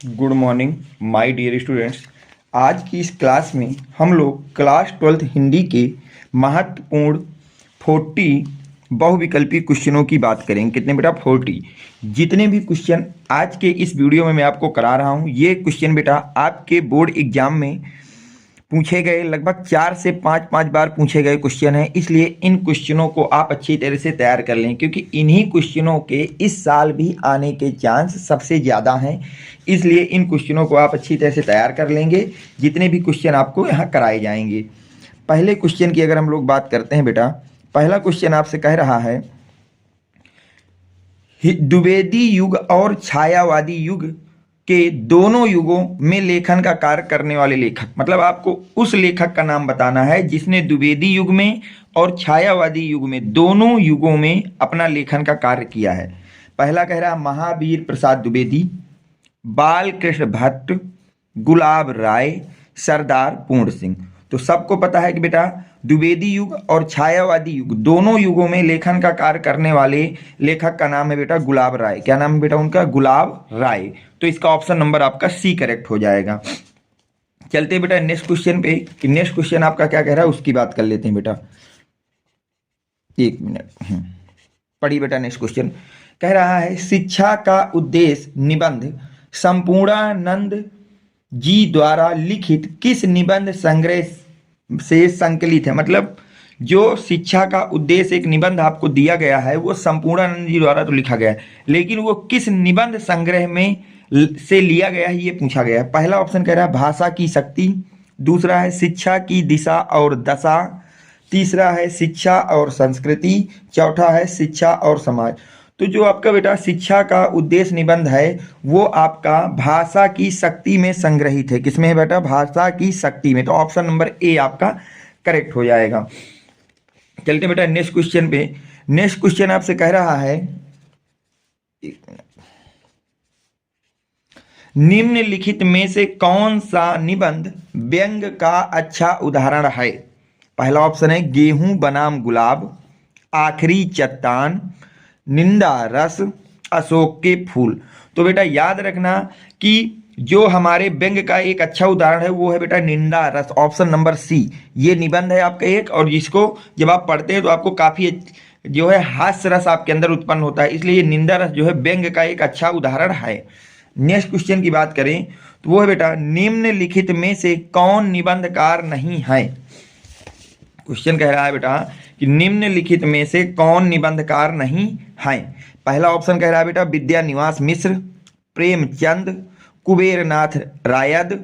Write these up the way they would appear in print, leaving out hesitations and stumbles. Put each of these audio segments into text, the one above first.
Good morning my dear students. आज की इस क्लास में हम लोग क्लास 12th हिंदी के महत्वपूर्ण 40 बहुविकल्पी क्वेश्चनों की बात करेंगे। कितने बेटा? 40। जितने भी क्वेश्चन आज के इस वीडियो में मैं आपको करा रहा हूँ, ये क्वेश्चन बेटा आपके बोर्ड एग्जाम में पूछे गए, लगभग 4 से 5 बार पूछे गए क्वेश्चन हैं। इसलिए इन क्वेश्चनों को आप अच्छी तरह से तैयार कर लें, क्योंकि इन्हीं क्वेश्चनों के इस साल भी आने के चांस सबसे ज़्यादा हैं। इसलिए इन क्वेश्चनों को आप अच्छी तरह से तैयार कर लेंगे, जितने भी क्वेश्चन आपको यहाँ कराए जाएंगे। पहले क्वेश्चन की अगर हम लोग बात करते हैं बेटा, पहला क्वेश्चन आपसे कह रहा है द्विवेदी युग और छायावादी युग के दोनों युगों में लेखन का कार्य करने वाले लेखक, मतलब आपको उस लेखक का नाम बताना है जिसने द्विवेदी युग में और छायावादी युग में, दोनों युगों में अपना लेखन का कार्य किया है। पहला कह रहा है महावीर प्रसाद द्विवेदी, बाल कृष्ण भट्ट, गुलाब राय, सरदार पूर्ण सिंह। तो सबको पता है कि बेटा द्विवेदी युग और छायावादी युग, दोनों युगों में लेखन का कार्य करने वाले लेखक का नाम है बेटा गुलाब राय। क्या नाम है बेटा उनका? गुलाब राय। तो इसका ऑप्शन नंबर आपका सी करेक्ट हो जाएगा। चलते बेटा नेक्स्ट क्वेश्चन पे, कि नेक्स्ट क्वेश्चन आपका क्या कह रहा है उसकी बात कर लेते हैं बेटा। एक मिनट पढ़िए बेटा। नेक्स्ट क्वेश्चन कह रहा है शिक्षा का उद्देश्य निबंध संपूर्णानंद जी द्वारा लिखित किस निबंध संग्रह से संकलित है। मतलब जो शिक्षा का उद्देश्य एक निबंध आपको दिया गया है वो संपूर्णानंद जी द्वारा तो लिखा गया है, लेकिन वो किस निबंध संग्रह में से लिया गया है ये पूछा गया है। पहला ऑप्शन कह रहा है भाषा की शक्ति, दूसरा है शिक्षा की दिशा और दशा, तीसरा है शिक्षा और संस्कृति, चौथा है शिक्षा और समाज। तो जो आपका बेटा शिक्षा का उद्देश्य निबंध है वो आपका भाषा की शक्ति में संग्रहित है। किसमें है बेटा? भाषा की शक्ति में। तो ऑप्शन नंबर ए आपका करेक्ट हो जाएगा। चलते बेटा नेक्स्ट क्वेश्चन पे। नेक्स्ट क्वेश्चन आपसे कह रहा है निम्नलिखित में से कौन सा निबंध व्यंग का अच्छा उदाहरण है। पहला ऑप्शन है गेहूं बनाम गुलाब, आखिरी चट्टान, निंदा रस, अशोक के फूल। तो बेटा याद रखना कि जो हमारे व्यंग का एक अच्छा उदाहरण है वो है बेटा निंदा रस, ऑप्शन नंबर सी। ये निबंध है आपका एक, और जिसको जब आप पढ़ते हैं तो आपको काफी जो है हास्य रस आपके अंदर उत्पन्न होता है, इसलिए ये निंदा रस जो है व्यंग का एक अच्छा उदाहरण है। नेक्स्ट क्वेश्चन की बात करें तो वो है बेटा निम्नलिखित में से कौन निबंधकार नहीं है। क्वेश्चन कह रहा है बेटा कि निम्नलिखित में से कौन निबंधकार नहीं है। पहला ऑप्शन कह रहा है बेटा विद्या निवास मिश्र, प्रेमचंद, कुबेरनाथ रायद,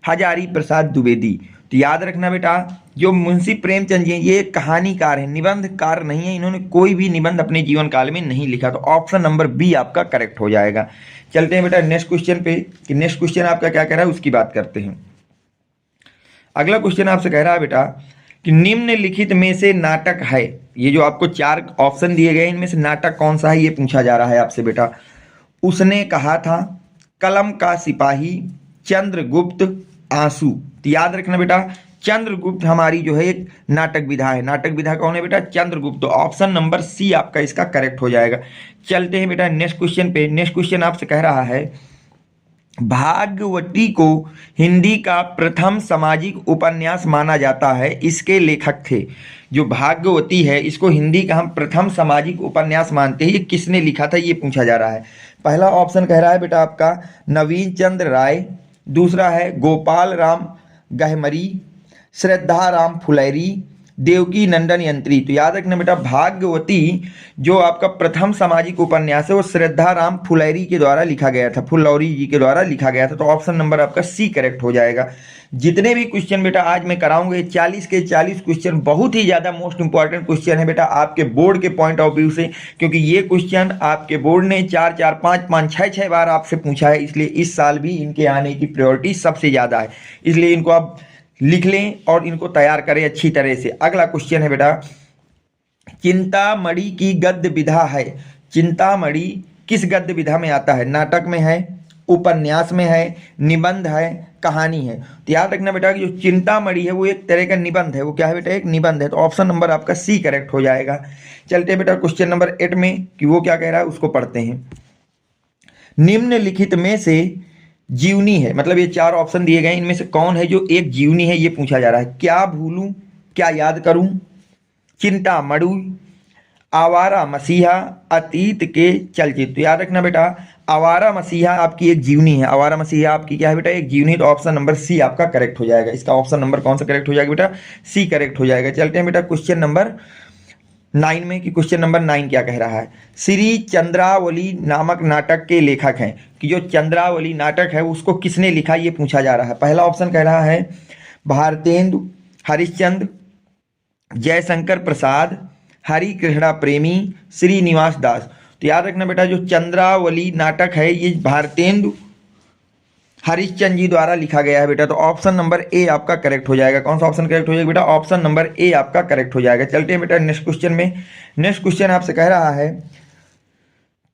हजारी प्रसाद द्विवेदी। तो याद रखना बेटा जो मुंशी प्रेमचंद जी ये कहानीकार है, निबंधकार नहीं है। इन्होंने कोई भी निबंध अपने जीवन काल में नहीं लिखा। तो ऑप्शन नंबर बी आपका करेक्ट हो जाएगा। चलते हैं बेटा नेक्स्ट क्वेश्चन पे, कि नेक्स्ट क्वेश्चन आपका क्या कह रहा है उसकी बात करते हैं। अगला क्वेश्चन आपसे कह रहा है बेटा कि निम्नलिखित में से नाटक है, ये जो आपको 4 ऑप्शन दिए गए इनमें से नाटक कौन सा है ये पूछा जा रहा है आपसे बेटा। उसने कहा था, कलम का सिपाही, चंद्रगुप्त, आंसू। तो याद रखना बेटा चंद्रगुप्त हमारी जो है एक नाटक विधा है। नाटक विधा कौन है बेटा? चंद्रगुप्त। तो ऑप्शन नंबर सी आपका इसका करेक्ट हो जाएगा। चलते हैं बेटा नेक्स्ट क्वेश्चन पे। नेक्स्ट क्वेश्चन आपसे कह रहा है भाग्यवती को हिंदी का प्रथम सामाजिक उपन्यास माना जाता है, इसके लेखक थे। जो भाग्यवती है इसको हिंदी का हम प्रथम सामाजिक उपन्यास मानते हैं, ये किसने लिखा था ये पूछा जा रहा है। पहला ऑप्शन कह रहा है बेटा आपका नवीन चंद्र राय, दूसरा है गोपाल राम गहमरी, श्रद्धा राम फुलेरी, देवकी नंदन यंत्री। तो याद रखना बेटा भाग्यवती जो आपका प्रथम सामाजिक उपन्यास है वो श्रद्धा राम फुलेरी के द्वारा लिखा गया था, फुलौरी जी के द्वारा लिखा गया था। तो ऑप्शन नंबर आपका सी करेक्ट हो जाएगा। जितने भी क्वेश्चन बेटा आज मैं कराऊंगा 40 के 40 क्वेश्चन बहुत ही ज्यादा मोस्ट इंपॉर्टेंट क्वेश्चन है बेटा आपके बोर्ड के पॉइंट ऑफ व्यू से, क्योंकि ये क्वेश्चन आपके बोर्ड ने 4 5 6 बार आपसे पूछा है। इसलिए इस साल भी इनके आने की प्रायोरिटी सबसे ज्यादा है, इसलिए इनको आप लिख लें और इनको तैयार करें अच्छी तरह से। अगला क्वेश्चन है बेटा चिंतामणि की गद्य विधा है। चिंतामणि किस गद्य विधा में आता है? नाटक में है, उपन्यास में है, निबंध है, कहानी है। तो याद रखना बेटा कि जो चिंतामणि है वो एक तरह का निबंध है। वो क्या है बेटा? एक निबंध है। तो ऑप्शन नंबर आपका सी करेक्ट हो जाएगा। चलते हैं बेटा क्वेश्चन नंबर 8 में, कि वो क्या कह रहा है उसको पढ़ते हैं। निम्नलिखित में से जीवनी है, मतलब ये चार ऑप्शन दिए गए, इनमें से कौन है जो एक जीवनी है, ये पूछा जा रहा है। क्या भूलूं, क्या याद करूं, चिंता मड़ू, आवारा मसीहा, अतीत के चलचित्र। तो याद रखना बेटा, आवारा मसीहा आपकी एक जीवनी है, आवारा मसीहा आपकी क्या है बेटा, एक जीवनी। तो ऑप्शन नंबर सी आपका करेक्ट हो जाएगा। इसका ऑप्शन नंबर कौन सा करेक्ट हो जाएगा बेटा, सी करेक्ट हो जाएगा। चलते हैं बेटा क्वेश्चन नंबर 9 में, कि क्वेश्चन नंबर 9 क्या कह रहा है। श्री चंद्रावली नामक नाटक के लेखक हैं, कि जो चंद्रावली नाटक है उसको किसने लिखा, ये पूछा जा रहा है। पहला ऑप्शन कह रहा है भारतेंदु हरिश्चंद्र, जयशंकर प्रसाद, हरि कृष्णा प्रेमी, श्रीनिवास दास। तो याद रखना बेटा, जो चंद्रावली नाटक है ये भारतेंदु हरिश्चंद्र जी द्वारा लिखा गया है बेटा। तो ऑप्शन नंबर ए आपका करेक्ट हो जाएगा। कौन सा ऑप्शन करेक्ट हो जाएगा बेटा, ऑप्शन नंबर ए आपका करेक्ट हो जाएगा। चलते हैं बेटा नेक्स्ट क्वेश्चन में। नेक्स्ट क्वेश्चन आपसे कह रहा है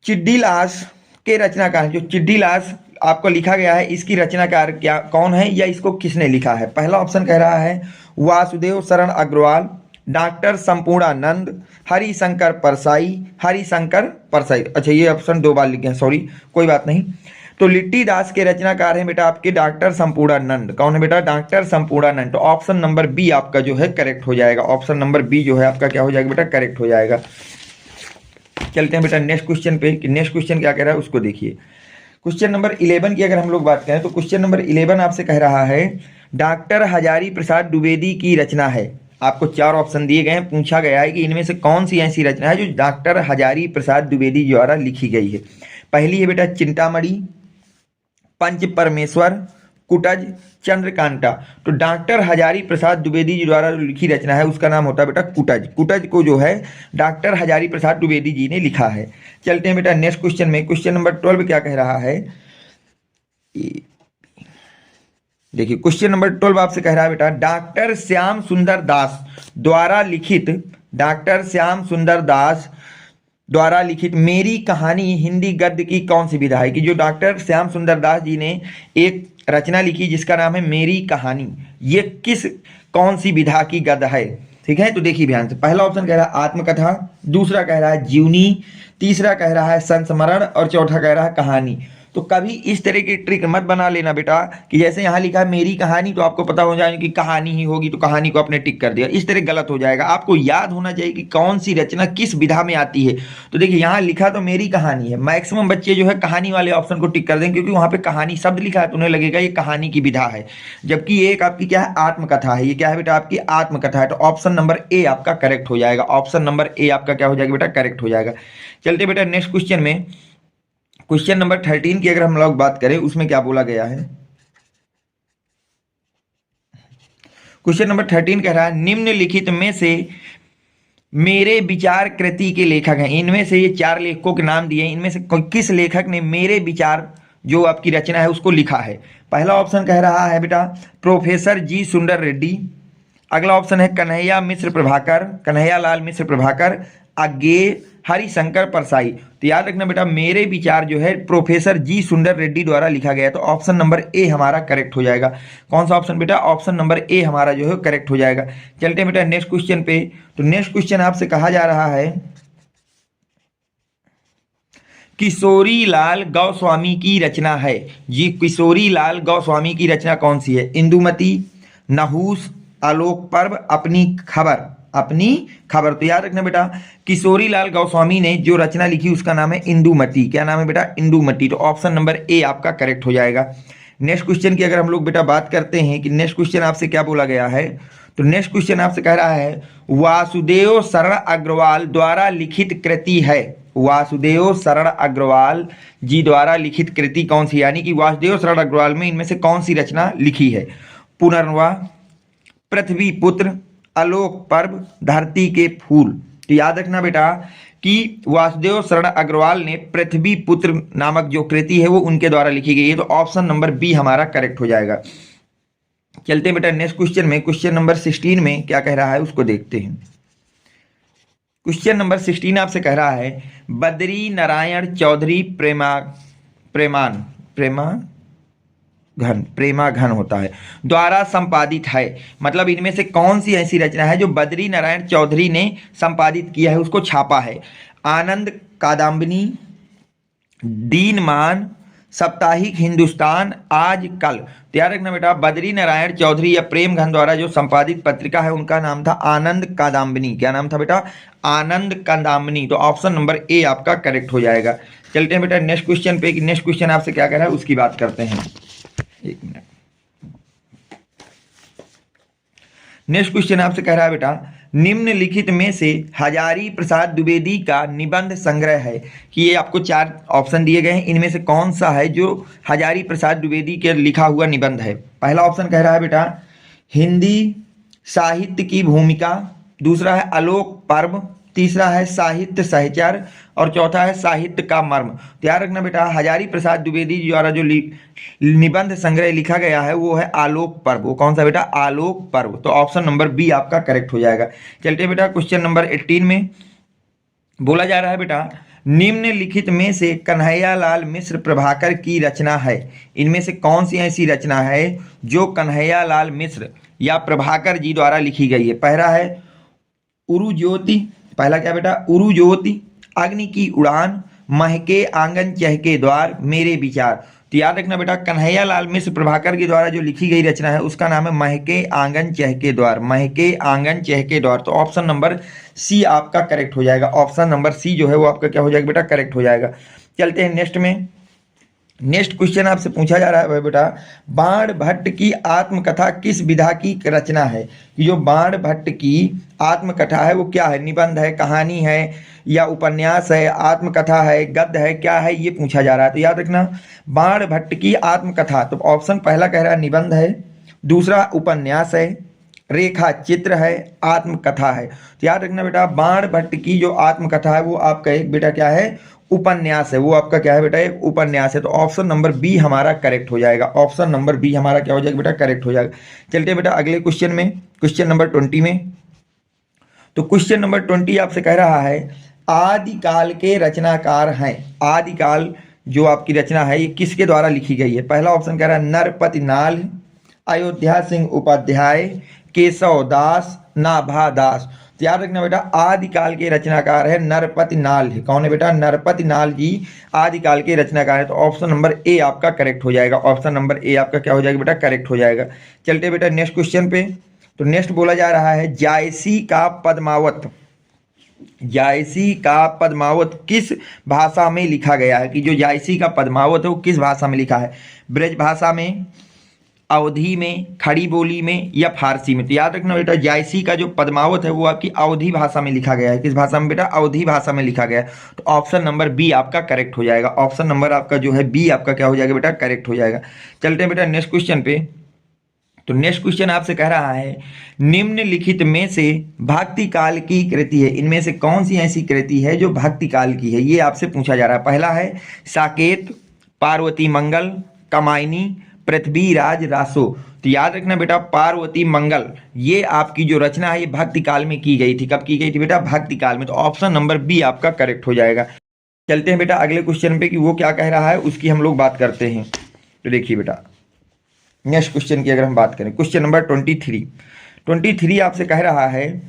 चिड्डीलास के रचनाकार, जो चिड्डीलास आपको लिखा गया है इसकी रचनाकार क्या कौन है, या इसको किसने लिखा है। पहला ऑप्शन कह रहा है वासुदेव शरण अग्रवाल, डॉक्टर संपूर्णानंद, हरिशंकर परसाई, हरिशंकर परसाई। अच्छा ये ऑप्शन दो बार लिखे हैं, सॉरी कोई बात नहीं। तो लिट्टी दास के रचनाकार हैं बेटा आपके डॉक्टर संपूर्णानंद। कौन है बेटा, डॉक्टर संपूर्णानंद। तो ऑप्शन नंबर बी आपका जो है करेक्ट हो जाएगा। ऑप्शन नंबर बी जो है आपका क्या हो जाएगा बेटा, करेक्ट हो जाएगा। चलते हैं बेटा नेक्स्ट क्वेश्चन पे, कि नेक्स्ट क्वेश्चन क्या कह रहा है उसको देखिए। क्वेश्चन नंबर 11 की अगर हम लोग बात करें तो क्वेश्चन नंबर 11 आपसे कह रहा है डॉक्टर हजारी प्रसाद द्विवेदी की रचना है। आपको चार ऑप्शन दिए गए हैं, पूछा गया है कि इनमें से कौन सी ऐसी रचना है जो डॉक्टर हजारी प्रसाद द्विवेदी द्वारा लिखी गई है। पहली है बेटा चिंतामणि, पंच परमेश्वर, कुटज, चंद्रकांता। तो डॉक्टर हजारी प्रसाद द्विवेदी जी द्वारा जो लिखी रचना है उसका नाम होता है बेटा कुटज। कुटज को जो है डॉक्टर हजारी प्रसाद द्विवेदी जी ने लिखा है। चलते हैं बेटा नेक्स्ट क्वेश्चन में। क्वेश्चन नंबर 12 क्या कह रहा है, देखिए क्वेश्चन नंबर 12 आपसे कह रहा है बेटा डॉक्टर श्याम सुंदर दास द्वारा लिखित, डॉक्टर श्याम सुंदर दास द्वारा लिखित मेरी कहानी हिंदी गद्य की कौन सी विधा है। कि जो डॉक्टर श्याम सुंदर दास जी ने एक रचना लिखी जिसका नाम है मेरी कहानी, ये किस कौन सी विधा की गद्य है। ठीक है, तो देखिए ध्यान से। पहला ऑप्शन कह रहा है आत्मकथा, दूसरा कह रहा है जीवनी, तीसरा कह रहा है संस्मरण और चौथा कह रहा है कहानी। तो कभी इस तरह की ट्रिक मत बना लेना बेटा कि जैसे यहाँ लिखा है मेरी कहानी तो आपको पता हो जाए कि कहानी ही होगी तो कहानी को आपने टिक कर दिया, इस तरह गलत हो जाएगा। आपको याद होना चाहिए कि कौन सी रचना किस विधा में आती है। तो देखिए यहाँ लिखा तो मेरी कहानी है, मैक्सिमम बच्चे जो है कहानी वाले ऑप्शन को टिक कर देंगे क्योंकि वहाँ पे कहानी शब्द लिखा है तो उन्हें लगेगा ये कहानी की विधा है, जबकि एक आपकी क्या है आत्मकथा है। ये क्या है बेटा आपकी आत्मकथा है। तो ऑप्शन नंबर ए आपका करेक्ट हो जाएगा। ऑप्शन नंबर ए आपका क्या हो जाएगा बेटा, करेक्ट हो जाएगा। चलते बेटा नेक्स्ट क्वेश्चन में। क्वेश्चन नंबर 13 की अगर हम लोग बात करें उसमें क्या बोला गया है। क्वेश्चन नंबर 13 कह रहा है निम्नलिखित में से मेरे विचार कृति के लेखक हैं। इनमें से ये चार लेखकों के नाम दिए, इनमें से किस लेखक ने मेरे विचार जो आपकी रचना है उसको लिखा है। पहला ऑप्शन कह रहा है बेटा प्रोफेसर जी सुंदर रेड्डी, अगला ऑप्शन है कन्हैया मिश्र प्रभाकर, कन्हैया लाल मिश्र प्रभाकर, आगे हरिशंकर परसाई। तो याद रखना बेटा मेरे विचार जो है प्रोफेसर जी सुंदर रेड्डी द्वारा लिखा गया है। तो ऑप्शन नंबर ए हमारा करेक्ट हो जाएगा। कौन सा ऑप्शन बेटा, ऑप्शन नंबर ए हमारा जो है करेक्ट हो जाएगा। चलते हैं बेटा नेक्स्ट क्वेश्चन पे। तो नेक्स्ट क्वेश्चन आपसे कहा जा रहा है किशोरी लाल गोस्वामी की रचना है जी। किशोरी लाल गोस्वामी की रचना कौन सी है। इंदुमती, नहुस, आलोक पर्व, अपनी खबर, अपनी खबर। तो याद रखना बेटा किशोरी लाल गोस्वामी ने जो रचना लिखी उसका नाम है इंदुमती। क्या नाम है बेटा, इंदुमती। तो ऑप्शन नंबर ए आपका करेक्ट हो जाएगा। नेक्स्ट क्वेश्चन की अगर हम लोग बेटा बात करते हैं कि नेक्स्ट क्वेश्चन आपसे क्या बोला गया है, तो नेक्स्ट क्वेश्चन आपसे कह रहा है वासुदेव शरण अग्रवाल द्वारा लिखित कृति है। वासुदेव शरण अग्रवाल जी द्वारा लिखित कृति कौन सी, यानी कि वासुदेव शरण अग्रवाल में इनमें से कौन सी रचना लिखी है। पुनर्वा, पृथ्वी पुत्र, आलोक पर्व, धरती के फूल। तो याद रखना बेटा कि वासुदेव शरण अग्रवाल ने पृथ्वी पुत्र नामक जो कृति है वो उनके द्वारा लिखी गई है। तो ऑप्शन नंबर बी हमारा करेक्ट हो जाएगा। चलते हैं बेटा नेक्स्ट क्वेश्चन में। क्वेश्चन नंबर 16 में क्या कह रहा है उसको देखते हैं। क्वेश्चन नंबर 16 आपसे कह रहा है बद्री नारायण चौधरी प्रेमा घन होता है द्वारा संपादित है। मतलब इनमें से कौन सी ऐसी रचना है जो बद्री नारायण चौधरी ने संपादित किया है, उसको छापा है। आनंद कादम्बिनी, दीनमान, साप्ताहिक हिंदुस्तान, आज कल। तो याद रखना बेटा, बद्री नारायण चौधरी या प्रेमघन द्वारा जो संपादित पत्रिका है उनका नाम था आनंद कादम्बिनी। क्या नाम था बेटा? आनंद कादम्बिनी। तो ऑप्शन नंबर ए आपका करेक्ट हो जाएगा। चलते हैं बेटा नेक्स्ट क्वेश्चन पे। नेक्स्ट क्वेश्चन आपसे क्या कह रहा है उसकी बात करते हैं। एक मिनट। नेक्स्ट क्वेश्चन आपसे कह रहा है बेटा, निम्नलिखित में से हजारी प्रसाद द्विवेदी का निबंध संग्रह है, कि ये आपको 4 ऑप्शन दिए गए हैं, इनमें से कौन सा है जो हजारी प्रसाद द्विवेदी के लिखा हुआ निबंध है। पहला ऑप्शन कह रहा है बेटा हिंदी साहित्य की भूमिका, दूसरा है आलोक पर्व, तीसरा है साहित्य सहचर और चौथा है साहित्य का मर्म। तो याद रखना बेटा, हजारी प्रसाद द्विवेदी द्वारा जो निबंध संग्रह लिखा गया है वो है आलोक पर्व। वो कौन सा बेटा? आलोक पर्व। तो ऑप्शन नंबर बी आपका करेक्ट हो जाएगा। चलते बेटा क्वेश्चन नंबर 18 में बोला जा रहा है बेटा, निम्नलिखित में से कन्हैयालाल मिश्र प्रभाकर की रचना है, इनमें से कौन सी ऐसी रचना है जो कन्हैयालाल मिश्र या प्रभाकर जी द्वारा लिखी गई है। पहला है उरु ज्योति, पहला क्या बेटा? उरु ज्योति, अग्नि की उड़ान, महके आंगन चहके द्वार, मेरे विचार। तो याद रखना बेटा, कन्हैयालाल मिश्र प्रभाकर के द्वारा जो लिखी गई रचना है उसका नाम है महके आंगन चहके द्वार, महके आंगन चहके द्वार। तो ऑप्शन नंबर सी आपका करेक्ट हो जाएगा। ऑप्शन नंबर सी जो है वो आपका क्या हो जाएगा बेटा? करेक्ट हो जाएगा। चलते हैं नेक्स्ट में। नेक्स्ट क्वेश्चन आपसे पूछा जा रहा है बेटा, बाण भट्ट की आत्मकथा किस विधा की रचना है। कि जो बाण भट्ट की आत्मकथा है वो क्या है? निबंध है, कहानी है या उपन्यास है, आत्मकथा है, गद्य है, क्या है ये पूछा जा रहा है। तो याद रखना, बाण भट्ट की आत्मकथा, तो ऑप्शन पहला कह रहा है निबंध है, दूसरा उपन्यास है, रेखा चित्र है, आत्मकथा है। तो याद रखना बेटा, बाण भट्ट की जो आत्मकथा है वो आपका एक बेटा क्या है? उपन्यास है। वो आपका क्या है बेटा? एक उपन्यास है। तो ऑप्शन नंबर बी हमारा करेक्ट हो जाएगा। ऑप्शन नंबर बी हमारा क्या हो जाएगा बेटा? करेक्ट हो जाएगा। चलते बेटा अगले क्वेश्चन में, क्वेश्चन नंबर 20 में। तो क्वेश्चन नंबर 20 आपसे कह रहा है, आदिकाल के रचनाकार हैं। आदिकाल जो आपकी रचना है ये किसके द्वारा लिखी गई है। पहला ऑप्शन कह रहा है नरपति नाल, अयोध्या सिंह उपाध्याय, केशव दास, नाभा दास। तो याद रखना बेटा, आदिकाल के रचनाकार है नरपति नाल। कौन है बेटा? नरपति नाल जी आदिकाल के रचनाकार है। तो ऑप्शन नंबर ए आपका करेक्ट हो जाएगा। ऑप्शन नंबर ए आपका क्या हो जाएगा बेटा? करेक्ट हो जाएगा। चलते बेटा नेक्स्ट क्वेश्चन पे। तो नेक्स्ट बोला जा रहा है, जायसी का पद्मावत, जायसी का पद्मावत किस भाषा में लिखा गया है। कि जो जायसी का पद्मावत है वो किस भाषा में लिखा है? ब्रज भाषा में, अवधी में, खड़ी बोली में या फारसी में। तो याद रखना बेटा, जायसी का जो पद्मावत है वो आपकी अवधी भाषा में लिखा गया है। किस भाषा में बेटा? अवधी भाषा में लिखा गया है। तो ऑप्शन नंबर बी आपका करेक्ट हो जाएगा। ऑप्शन नंबर आपका जो है बी आपका क्या हो जाएगा बेटा? करेक्ट हो जाएगा। चलते हैं बेटा नेक्स्ट क्वेश्चन पे। तो नेक्स्ट क्वेश्चन आपसे कह रहा है, निम्नलिखित में से भक्ति काल की कृति है, इनमें से कौन सी ऐसी कृति है जो भक्ति काल की है, ये आपसे पूछा जा रहा है। पहला है साकेत, पार्वती मंगल, कमायनी, पृथ्वीराज रासो। तो याद रखना बेटा, पार्वती मंगल ये आपकी जो रचना है ये भक्ति काल में की गई थी। कब की गई थी बेटा? भक्ति काल में। तो ऑप्शन नंबर बी आपका करेक्ट हो जाएगा। चलते हैं बेटा अगले क्वेश्चन पे कि वो क्या कह रहा है उसकी हम लोग बात करते हैं। तो देखिए बेटा नेक्स्ट क्वेश्चन की अगर हम बात करें, क्वेश्चन नंबर 23 आपसे कह रहा है,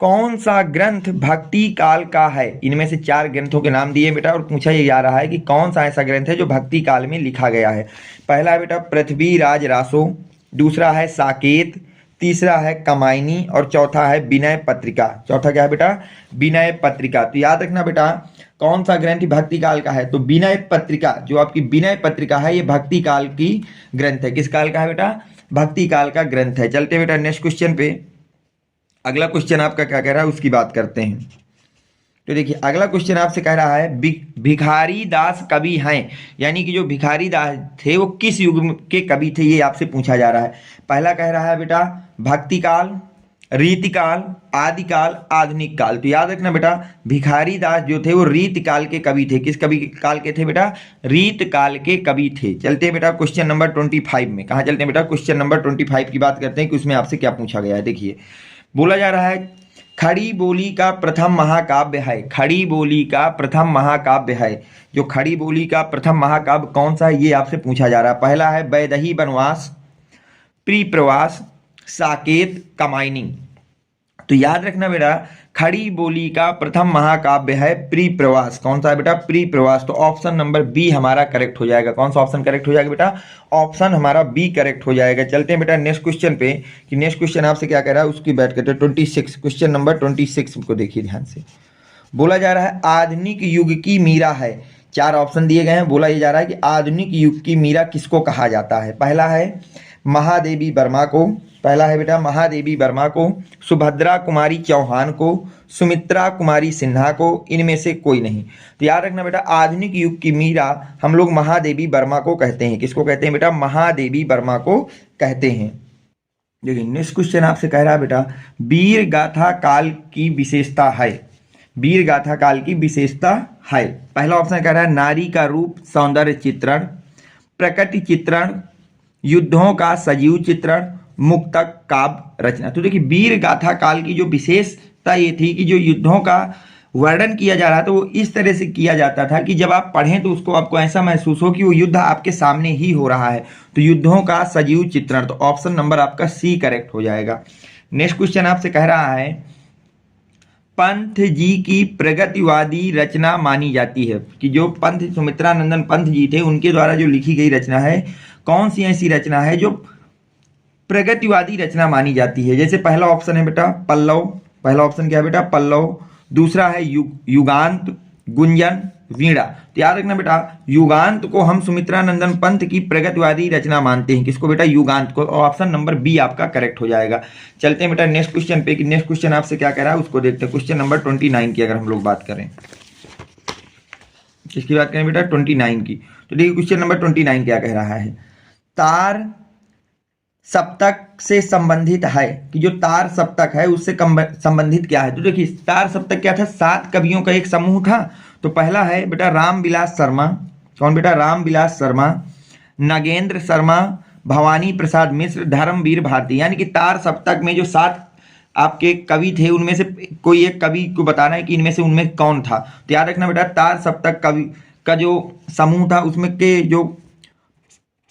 कौन सा ग्रंथ भक्ति काल का है। इनमें से 4 ग्रंथों के नाम दिए बेटा और पूछा ये जा रहा है कि कौन सा ऐसा ग्रंथ है जो भक्ति काल में लिखा गया है। पहला है बेटा पृथ्वीराज रासो, दूसरा है साकेत, तीसरा है कमायनी और चौथा है विनय पत्रिका। चौथा क्या है बेटा? विनय पत्रिका। तो याद रखना बेटा, कौन सा ग्रंथ भक्ति काल का है? तो विनय पत्रिका, जो आपकी विनय पत्रिका है ये भक्ति काल की ग्रंथ है। किस काल का है बेटा? भक्ति काल का ग्रंथ है। चलते बेटा नेक्स्ट क्वेश्चन पे। अगला क्वेश्चन आपका क्या कह रहा है उसकी बात करते हैं। तो देखिए अगला क्वेश्चन आपसे कह रहा है, भिखारी दास कवि हैं, यानी कि जो भिखारी दास थे वो किस युग के कवि थे, ये आपसे पूछा जा रहा है। पहला कह रहा है बेटा भक्ति काल, रीतिकाल, आदिकाल, आधुनिक काल। तो याद रखना बेटा, भिखारी दास जो थे वो रीतिकाल के कवि थे। किस कवि काल के थे बेटा? रीत काल के कवि थे। चलते हैं बेटा क्वेश्चन नंबर 25 में। कहाँ चलते हैं बेटा? क्वेश्चन नंबर 25 की बात करते हैं कि उसमें आपसे क्या पूछा गया है। देखिए बोला जा रहा है, खड़ी बोली का प्रथम महाकाव्य है। खड़ी बोली का प्रथम महाकाव्य है। जो खड़ी बोली का प्रथम महाकाव्य कौन सा है ये आपसे पूछा जा रहा है। पहला है वैदेही वनवास, प्रिप्रवास, साकेत, कमायनी। तो याद रखना बेटा, खड़ी बोली का प्रथम महाकाव्य है प्रिप्रवास। कौन सा है बेटा? प्रिप्रवास। तो ऑप्शन नंबर बी हमारा करेक्ट हो जाएगा। कौन सा ऑप्शन करेक्ट हो जाएगा बेटा? ऑप्शन हमारा बी करेक्ट हो जाएगा। चलते हैं बेटा नेक्स्ट क्वेश्चन पे, कि नेक्स्ट क्वेश्चन आपसे क्या कह रहा है उसकी बात करते हैं। 26, क्वेश्चन नंबर 26 को देखिए ध्यान से। बोला जा रहा है आधुनिक युग की मीरा है। 4 ऑप्शन दिए गए हैं। बोला ये जा रहा है कि आधुनिक युग की मीरा किसको कहा जाता है? पहला है महादेवी वर्मा को, पहला है बेटा महादेवी वर्मा को, सुभद्रा कुमारी चौहान को, सुमित्रा कुमारी सिन्हा को, इनमें से कोई नहीं। तो याद रखना बेटा, आधुनिक युग की मीरा हम लोग महादेवी वर्मा को कहते हैं। किसको कहते हैं बेटा? महादेवी वर्मा को कहते हैं। देखिए नेक्स्ट क्वेश्चन आपसे कह रहा है बेटा, वीर गाथा काल की विशेषता है। वीर गाथा काल की विशेषता है। पहला ऑप्शन कह रहा है नारी का रूप सौंदर्य चित्रण, प्रकृति चित्रण, युद्धों का सजीव चित्रण, मुक्तक काव्य रचना। तो देखिए वीर गाथा काल की जो विशेषता ये थी कि जो युद्धों का वर्णन किया जा रहा था वो इस तरह से किया जाता था कि जब आप पढ़ें तो उसको आपको ऐसा महसूस हो कि वो युद्ध आपके सामने ही हो रहा है। तो युद्धों का सजीव चित्रण। तो ऑप्शन नंबर आपका सी करेक्ट हो जाएगा। नेक्स्ट क्वेश्चन आपसे कह रहा है पंत जी की प्रगतिवादी रचना मानी जाती है, कि जो पंत सुमित्रा नंदन पंत जी थे उनके द्वारा जो लिखी गई रचना है, कौन सी ऐसी रचना है जो प्रगतिवादी रचना मानी जाती है? जैसे पहला ऑप्शन है बेटा पल्लव, पहला ऑप्शन क्या है बेटा? पल्लव। दूसरा है युगांत, गुंजन, वीणा। तो याद रखना बेटा, युगांत को हम सुमित्रा नंदन पंत की प्रगतिवादी रचना मानते हैं। किसको बेटा? युगांत को। और ऑप्शन नंबर बी आपका करेक्ट हो जाएगा। चलते हैं बेटा नेक्स्ट क्वेश्चन पे, कि नेक्स्ट क्वेश्चन आपसे क्या कह रहा है उसको देखते हैं। क्वेश्चन नंबर 29 की अगर हम लोग बात करें, किसकी बात करें बेटा? 29 की। तो देखिए क्वेश्चन नंबर 29 क्या कह रहा है, तार सप्तक से संबंधित है, कि जो तार सप्तक है उससे संबंधित क्या है? तो देखिए तार सप्तक क्या था? 7 कवियों का एक समूह था। तो पहला है बेटा रामविलास शर्मा। कौन बेटा? रामविलास शर्मा, नगेंद्र शर्मा, भवानी प्रसाद मिश्र, धर्मवीर भारती। यानी कि तार सप्तक में जो 7 आपके कवि थे उनमें से कोई एक कवि को बताना है कि इनमें से उनमें कौन था। तो याद रखना बेटा, तार सप्तक कवि का जो समूह था उसमें के जो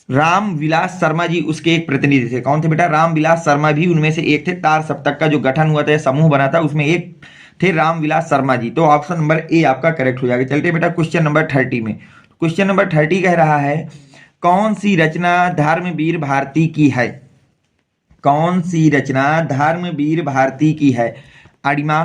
रामविलास शर्मा जी उसके एक प्रतिनिधि थे। कौन थे बेटा? रामविलास शर्मा भी उनमें से एक थे। तार सप्तक का जो गठन हुआ था, समूह बना था, उसमें एक थे रामविलास शर्मा जी। तो ऑप्शन नंबर ए आपका करेक्ट हो जाएगा। चलते बेटा क्वेश्चन नंबर 30 में। क्वेश्चन नंबर 30 कह रहा है कौन सी रचना धर्मवीर भारती की है? कौन सी रचना धर्मवीर भारती की है? अणिमा,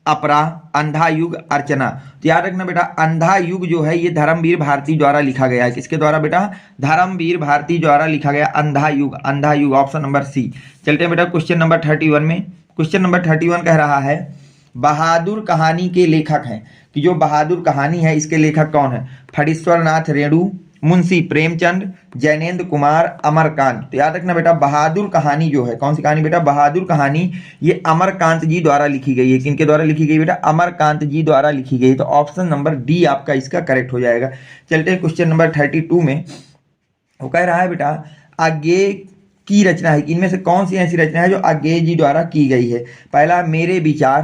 अपरा, अंधा युग, अर्चना। तो याद रखना बेटा, अंधा युग जो है ये धर्मवीर भारती द्वारा लिखा गया है। किसके द्वारा बेटा? धर्मवीर भारती द्वारा लिखा गया अंधा युग। अंधा युग ऑप्शन नंबर सी। चलते हैं बेटा क्वेश्चन नंबर 31 में। क्वेश्चन नंबर 31 कह रहा है बहादुर कहानी के लेखक हैं, कि जो बहादुर कहानी है इसके लेखक कौन है? फणीश्वर नाथ रेणु, मुंशी प्रेमचंद, जैनेन्द्र कुमार, अमरकांत। तो याद रखना बेटा, बहादुर कहानी जो है, कौन सी कहानी बेटा? बहादुर कहानी ये अमरकांत जी द्वारा लिखी गई है। किनके द्वारा लिखी गई बेटा? अमरकांत जी द्वारा लिखी गई। तो ऑप्शन नंबर डी आपका इसका करेक्ट हो जाएगा। चलते हैं क्वेश्चन नंबर 32 में। वो कह रहा है बेटा अज्ञेय की रचना है, इनमें से कौन सी ऐसी रचना है जो अज्ञेय जी द्वारा की गई है? पहला मेरे विचार,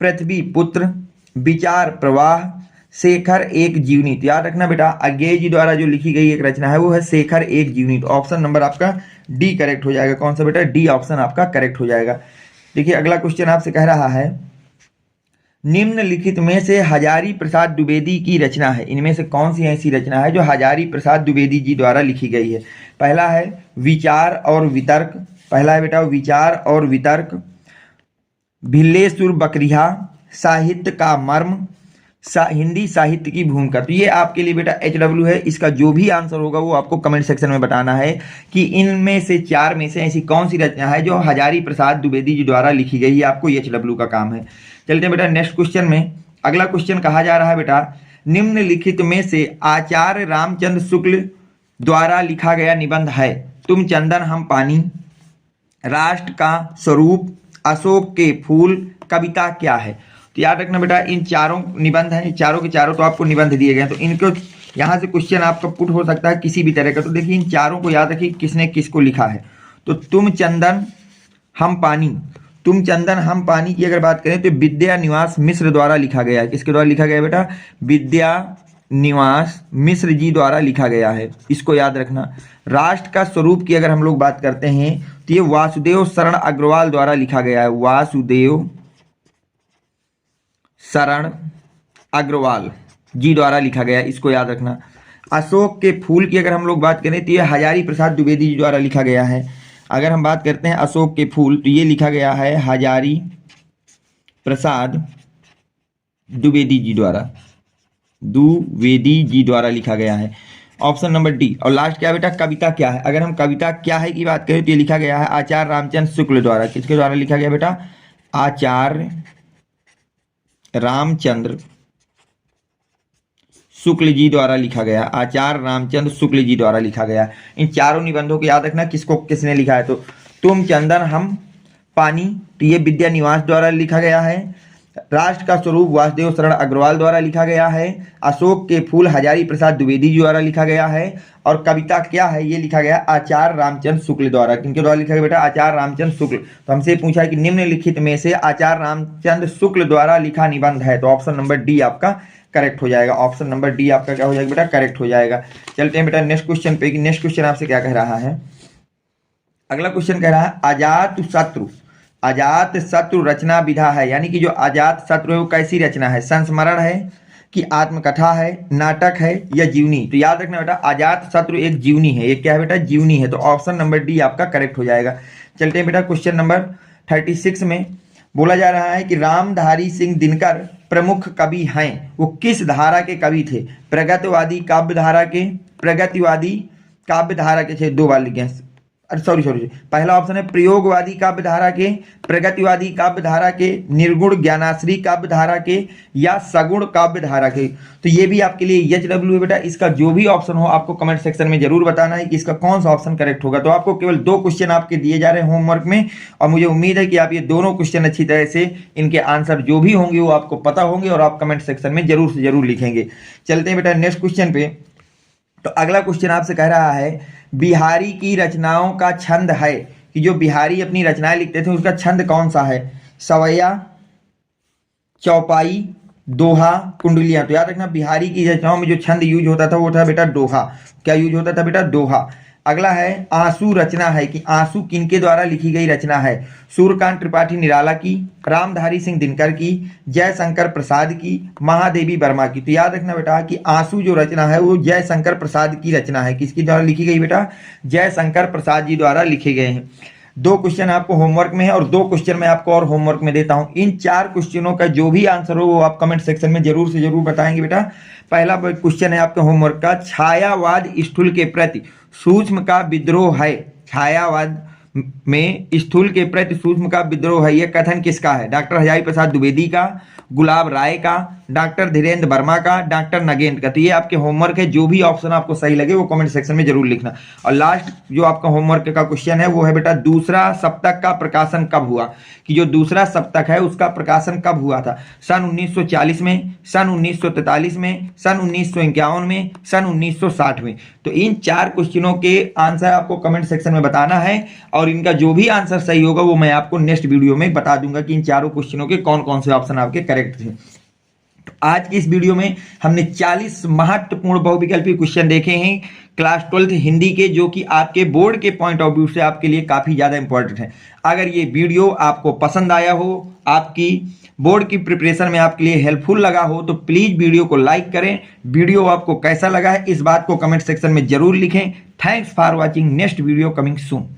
पृथ्वी पुत्र, विचार प्रवाह, शेखर एक जीवनी। तो याद रखना बेटा, अज्ञेय जी द्वारा जो लिखी गई एक रचना है वो है शेखर एक जीवनी। तो ऑप्शन नंबर आपका डी करेक्ट हो जाएगा। कौन सा बेटा? डी ऑप्शन आपका करेक्ट हो जाएगा। देखिए अगला क्वेश्चन आपसे कह रहा है निम्नलिखित में से हजारी प्रसाद द्विवेदी की रचना है, इनमें से कौन सी ऐसी रचना है जो हजारी प्रसाद द्विवेदी जी द्वारा लिखी गई है? पहला है विचार और वितर्क, पहला है बेटा विचार और वितर्क, भिल्लेसुर बकरिया, साहित्य का मर्म, हिंदी साहित्य की भूमिका। तो ये आपके लिए बेटा HW है। इसका जो भी आंसर होगा वो आपको कमेंट सेक्शन में बताना है कि इनमें से 4 में से ऐसी कौन सी रचना है जो हजारी प्रसाद द्विवेदी जी द्वारा लिखी गई है। आपको HW का काम है। चलते हैं बेटा नेक्स्ट क्वेश्चन में। अगला क्वेश्चन कहा जा रहा है बेटा निम्नलिखित में से आचार्य रामचंद्र शुक्ल द्वारा लिखा गया निबंध है तुम चंदन हम पानी, राष्ट्र का स्वरूप, अशोक के फूल, कविता क्या है? तो याद रखना बेटा इन चारों निबंध हैं, चारों के चारों तो आपको निबंध दिए गए हैं। तो इनको यहाँ से क्वेश्चन आपका पुट हो सकता है किसी भी तरह का। तो देखिए इन चारों को याद रखिए किसने किसको लिखा है। तो तुम चंदन हम पानी, तुम चंदन हम पानी की अगर बात करें तो विद्या निवास मिश्र द्वारा लिखा गया है। किसके द्वारा लिखा गया है बेटा? विद्या निवास मिश्र जी द्वारा लिखा गया है। इसको याद रखना। राष्ट्र का स्वरूप की अगर हम लोग बात करते हैं तो ये वासुदेव शरण अग्रवाल द्वारा लिखा गया है। वासुदेव शरण अग्रवाल जी द्वारा लिखा गया, इसको याद रखना। अशोक के फूल की अगर हम लोग बात करें तो ये हजारी प्रसाद द्विवेदी जी द्वारा लिखा गया है। अगर हम बात करते हैं अशोक के फूल तो ये लिखा गया है हजारी प्रसाद द्विवेदी जी द्वारा लिखा गया है। Option number D. और लास्ट क्या बेटा, कविता क्या है। अगर हम कविता क्या है की बात करें तो ये लिखा गया है आचार्य रामचंद्र शुक्ल द्वारा। किसके द्वारा लिखा गया बेटा, आचार्य रामचंद्र शुक्ल जी द्वारा लिखा गया, आचार्य रामचंद्र शुक्ल जी द्वारा लिखा गया। इन चारों निबंधों को याद रखना किसको किसने लिखा है। तो तुम चंदन हम पानी, तो ये विद्या निवास द्वारा लिखा गया है। राष्ट्र का स्वरूप वासुदेव शरण अग्रवाल द्वारा लिखा गया है। अशोक के फूल हजारी प्रसाद द्विवेदी जी द्वारा लिखा गया है। और कविता क्या है ये लिखा गया आचार्य रामचंद्र शुक्ल द्वारा। किनके द्वारा लिखा गया बेटा, आचार्य रामचंद्र शुक्ल। तो हमसे पूछा है कि निम्नलिखित में से आचार्य रामचंद्र शुक्ल द्वारा लिखा निबंध है, तो ऑप्शन नंबर डी आपका करेक्ट हो जाएगा। ऑप्शन नंबर डी आपका क्या हो जाएगा बेटा, करेक्ट हो जाएगा। चलते हैं बेटा नेक्स्ट क्वेश्चन पे। नेक्स्ट क्वेश्चन आपसे क्या कह रहा है। अगला क्वेश्चन कह रहा है अजात शत्रु रचना विधा है, यानी कि जो अजात शत्रु है वो कैसी रचना है, संस्मरण है कि आत्मकथा है, नाटक है या जीवनी। तो याद रखना बेटा अजात शत्रु एक जीवनी है। ये क्या है बेटा, जीवनी है। तो ऑप्शन नंबर डी आपका करेक्ट हो जाएगा। चलते हैं बेटा क्वेश्चन नंबर 36 में बोला जा रहा है कि रामधारी सिंह दिनकर प्रमुख कवि हैं, वो किस धारा के कवि थे। प्रगतिवादी काव्य धारा के, प्रगतिवादी काव्य धारा के थे, दो बार लिखे। सॉरी पहला ऑप्शन है प्रयोगवादी काव्य धारा के, प्रगतिवादी काव्य धारा के, निर्गुण ज्ञानाश्री काव्य धारा के या सगुण काव्य धारा के। तो ये भी आपके लिए HW है बेटा। इसका जो भी ऑप्शन हो आपको कमेंट सेक्शन में जरूर बताना है कि इसका कौन सा ऑप्शन करेक्ट होगा। तो आपको केवल 2 क्वेश्चन आपके दिए जा रहे हैं होमवर्क में, और मुझे उम्मीद है कि आप ये दोनों क्वेश्चन अच्छी तरह से इनके आंसर जो भी होंगे वो आपको पता होंगे और आप कमेंट सेक्शन में जरूर से जरूर लिखेंगे। चलते हैं बेटा नेक्स्ट क्वेश्चन पे। तो अगला क्वेश्चन आपसे कह रहा है बिहारी की रचनाओं का छंद है, कि जो बिहारी अपनी रचनाएं लिखते थे उसका छंद कौन सा है। सवैया, चौपाई, दोहा, कुंडलियां। तो याद रखना बिहारी की रचनाओं में जो छंद यूज होता था वो था बेटा दोहा। क्या यूज होता था बेटा, दोहा। अगला है आंसू रचना है, कि आंसू किनके द्वारा लिखी गई रचना है। सूर्यकांत त्रिपाठी निराला की, रामधारी सिंह दिनकर की, जयशंकर प्रसाद की, महादेवी वर्मा की। तो याद रखना बेटा कि आंसू जो रचना है वो जयशंकर प्रसाद की रचना है। किसकी द्वारा लिखी गई बेटा, जयशंकर प्रसाद जी द्वारा लिखे गए हैं। 2 क्वेश्चन आपको होमवर्क में है और 2 क्वेश्चन मैं आपको और होमवर्क में देता हूं। इन 4 क्वेश्चनों का जो भी आंसर हो वो आप कमेंट सेक्शन में जरूर से जरूर बताएंगे बेटा। पहला क्वेश्चन है आपके होमवर्क का, छायावाद स्थूल के प्रति सूक्ष्म का विद्रोह है। छायावाद में स्थूल के प्रति सूक्ष्म का विद्रोह है, यह कथन किसका है। डॉक्टर हजारी प्रसाद द्विवेदी का, गुलाब राय का, डॉक्टर धीरेन्द्र वर्मा का, डॉक्टर नगेंद्र का। तो ये आपके होमवर्क है, जो भी ऑप्शन आपको सही लगे वो कमेंट सेक्शन में जरूर लिखना। और लास्ट जो आपका होमवर्क का क्वेश्चन है वो है बेटा दूसरा सप्तक का प्रकाशन कब हुआ, कि जो दूसरा सप्तक है उसका प्रकाशन कब हुआ था। सन 1940 में, सन 1943 में, सन 1951 में, सन 1960 में। तो इन 4 क्वेश्चनों के आंसर आपको कमेंट सेक्शन में बताना है और इनका जो भी आंसर सही होगा वो मैं आपको नेक्स्ट वीडियो में बता दूंगा कि इन चारों क्वेश्चनों के कौन कौन से ऑप्शन आपके करेक्ट थे। तो आज की इस वीडियो में हमने 40 महत्वपूर्ण बहुविकल्पी क्वेश्चन देखे हैं क्लास 12th हिंदी के, जो कि आपके बोर्ड के पॉइंट ऑफ व्यू से आपके लिए काफी ज्यादा इंपॉर्टेंट है। अगर ये वीडियो आपको पसंद आया हो, आपकी बोर्ड की प्रिपरेशन में आपके लिए हेल्पफुल लगा हो, तो प्लीज वीडियो को लाइक करें। वीडियो आपको कैसा लगा है इस बात को कमेंट सेक्शन में जरूर लिखें। Thanks for watching. Next video coming soon.